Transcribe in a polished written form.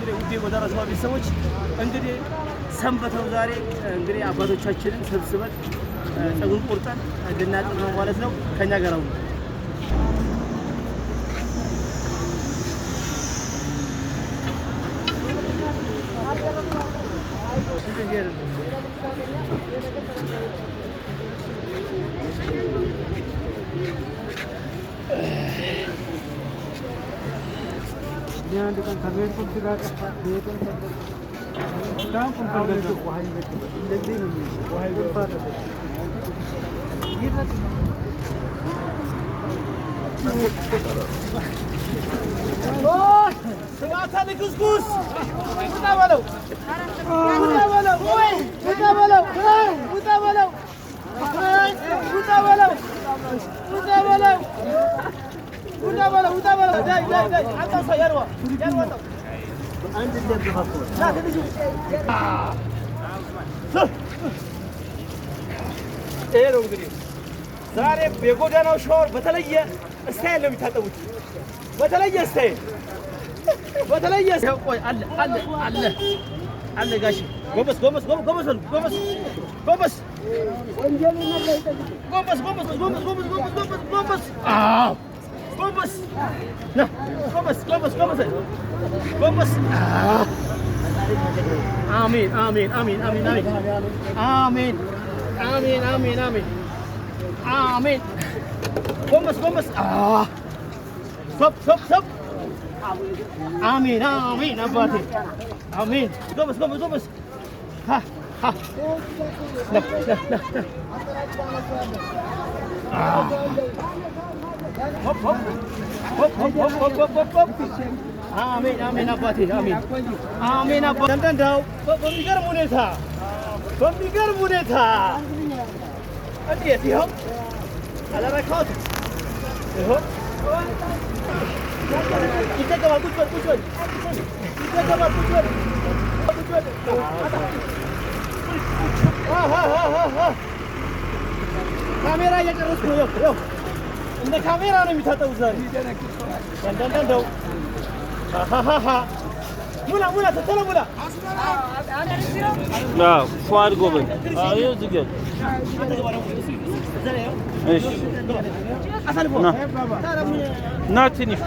እንግዲህ ውዴ ጎዳና ሸዋ ቤተሰቦች እንግዲህ ሰንበተው ዛሬ እንግዲህ አባቶቻችንን ሰብስበን ፀጉር ቆርጠን ልናጥብ ነው ማለት ነው። ከኛ ጋር ነው። Jangan dengan kamera pun tidak dapat dia pun sedang pun ada wahai lebih wahai berpada oh semata ni kuskus kita balau kita balau oi kita balau kita balau kita balau kita balau udah bala dai anta sa yarwa to አንድ እንደዚህ ላ ትንሽ ይሄ ነው እንግዲህ ዛሬ የጎዳናው ሻወር በተለየ ስታይል ነው የሚታጠቡት። በተለየ ስታይል ቆይ አለ ጋሽ ጎበስ ወንጀል ነው ጎበስ Gomes! No, Gomes! Amin. Gomes! Ah! Stop! Amin, abati. Amin. Gomes! Ha! No. Ah! Hop. Amin abati. Amin abati. Tantandau. Pemikiran moneta. Adik hop. Ala rekod. Hop. Kita ke tujuan. Kamera yang terus yo. እንደ ካሜራ ነው የሚታጠቡት ዛሬ እንደው ሙላ ተተለሙላ ፏድ ጎበዝ አዩ ዝገት እሺ ና ትንሽ